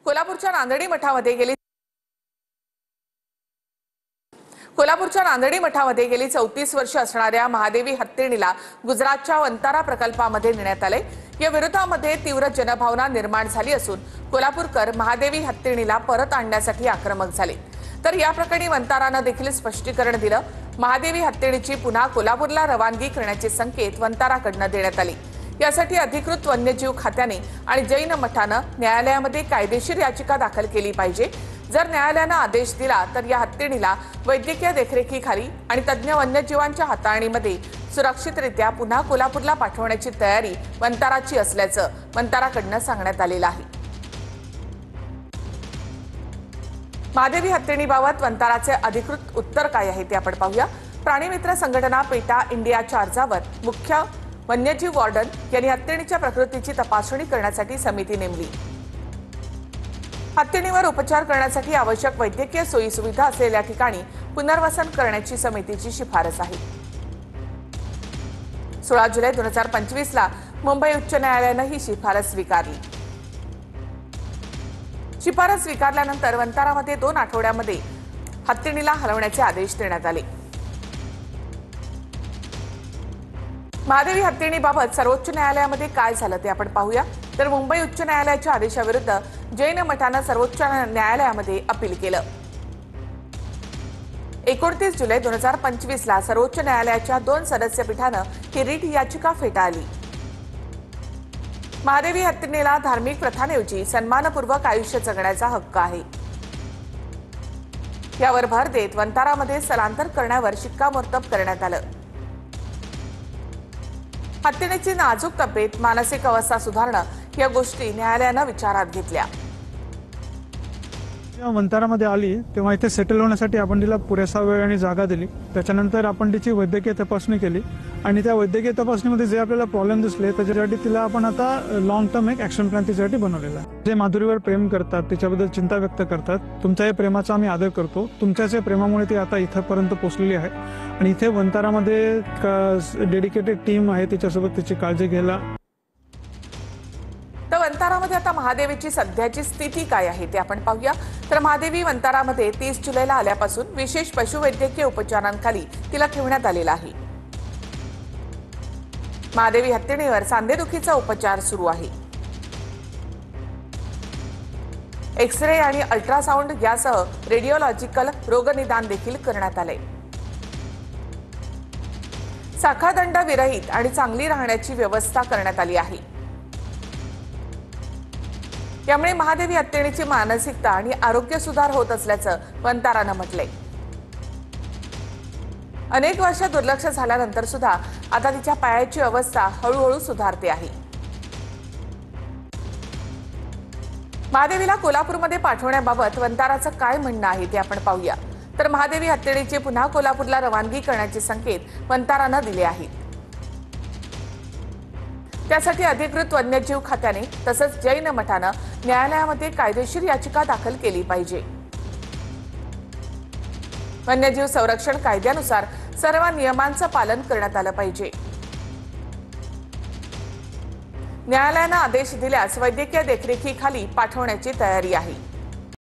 कोल्हापूरच्या नांदेडी मठामध्ये गेली 34 वर्ष असणाऱ्या महादेवी हत्तीणीला गुजरातच्या वंतारा प्रकल्पामध्ये नेण्यात आले। या विरोधामध्ये तीव्र जनभावना निर्माण झाली असून कोल्हापूरकर महादेवी हत्तीणीला परत आणण्यासाठी आक्रमक झाले। तर या प्रकरणी वंताराने देखील स्पष्टीकरण दिलं। महादेवी हत्तीणीची पुन्हा कोल्हापूरला रवानगी करण्याचे संकेत वंताराकडून देण्यात आले। यासाठी अधिकृत वन्यजीव खात्याने आणि जैन मठाने न्यायालयामध्ये कायदेशीर याचिका दाखल केली पाहिजे। जर न्यायालयाने आदेश दिला तर या हत्तीणीला वैद्यकीय देखरेखीखाली आणि तज्ञ वन्यजीवांच्या हाताळणीमध्ये सुरक्षितरित्या पुन्हा कोल्हापूरला पाठवण्याची तयारी वंताराची असल्याचं वंताराकडून सांगण्यात आलेलं आहे। महादेवी हत्तीणीबाबत वंताराचे अधिकृत उत्तर काय आहे ते आपण पाहूया। प्राणीमित्र संघटना पेटा इंडियाच्या अर्जावर मुख्य वन्यजीव वॉर्डन यांनी हत्तीणीच्या प्रकृतीची तपासणी करण्यासाठी समिती नेमली। हत्तीणीवर उपचार करण्यासाठी आवश्यक वैद्यकीय सोयी सुविधा असलेल्या ठिकाणी पुनर्वसन करण्याची समितीची शिफारस आहे। 16 जुलै 2025 ला मुंबई उच्च न्यायालयाने ही शिफारस स्वीकारली। शिफारस स्वीकारल्यानंतर वंतारामध्ये 2 आठवड्यामध्ये हत्तीणीला हलवण्याचे आदेश देण्यात आले। महादेवी हत्तीणीबाबत सर्वोच्च न्यायालयामध्ये काय झालं ते आपण पाहूया। तर मुंबई उच्च न्यायालयाच्या आदेशाविरुद्ध जैन मठाने सर्वोच्च न्यायालयामध्ये अपील केलं। 29 जुलै 2025 ला सर्वोच्च न्यायालयाच्या 2 सदस्य पीठाने ही रिट याचिका फेटाळली। महादेवी हत्तीणीला धार्मिक प्रथांऐवजी सन्मानपूर्वक आयुष्य जगण्याचा हक्क आहे, यावर भर देत वंतारामध्ये स्थलांतर करण्यावर शिक्कामोर्तब करण्यात आलं। हत्तीणीची नाजूक तब्येत, मानसिक अवस्था सुधारणं या गोष्टी न्यायालयाने विचारात घेतल्या। वंतारामध्ये आली तेव्हा इथे सेटल होण्यासाठी आपण तिला पुरेसा वेळ आणि जागा दिली। त्याच्यानंतर आपण तिची वैद्यकीय तपासणी केली आणि त्या वैद्यकीय तपासणीमध्ये जे आपल्याला प्रॉब्लेम दिसले त्याच्यासाठी तिला आपण आता लॉंग टर्म एक ऍक्शन प्लॅन तिच्यासाठी बनवलेला आहे। जे माधुरीवर प्रेम करतात, तिच्याबद्दल चिंता व्यक्त करतात, तुमच्या या प्रेमाचा आम्ही आदर करतो। तुमच्याच या प्रेमामुळे ती आता इथपर्यंत पोहोचलेली आहे आणि इथे वंतारामध्ये डेडिकेटेड टीम आहे तिच्यासोबत तिची काळजी घ्यायला। तर वंतारामध्ये आता महादेवीची सध्याची स्थिती काय आहे ते आपण पाहूया। तर महादेवी वंतारामध्ये 30 जुलैला आल्यापासून विशेष पशुवैद्यकीय उपचारांखाली तिला ठेवण्यात आलेला आहे। महादेवी हत्तीणीवर सांधेदुखीचा उपचार सुरू आहे। एक्स-रे आणि अल्ट्रासाउंड यासह रेडिओलॉजिकल रोगनिदान देखील करण्यात आले। साखादंड विरहित आणि चांगली राहण्याची व्यवस्था करण्यात आली आहे। यामुळे महादेवी हत्तीणीची मानसिकता आणि आरोग्य सुधार होत असल्याचं वंताराने म्हटलंय। अनेक वर्ष दुर्लक्ष झाल्यानंतर सुद्धा आता तिच्या पायाची अवस्था हळूहळू सुधारते आहे। महादेवीला कोल्हापूरमध्ये पाठवण्याबाबत वंताराचं काय म्हणणं आहे ते आपण पाहूया। तर महादेवी हत्तीणीची पुन्हा कोल्हापूरला रवानगी करण्याचे संकेत वंताराने दिले आहेत। त्यासाठी अधिकृत वन्यजीव खात्याने तसंच जैन मठाने न्यायालयामध्ये कायदेशीर याचिका दाखल केली पाहिजे। वन्यजीव संरक्षण कायद्यानुसार सर्व नियमांचं पालन करण्यात आलं पाहिजे। न्यायालयाने आदेश दिल्यास वैद्यकीय देखरेखीखाली पाठवण्याची तयारी आहे।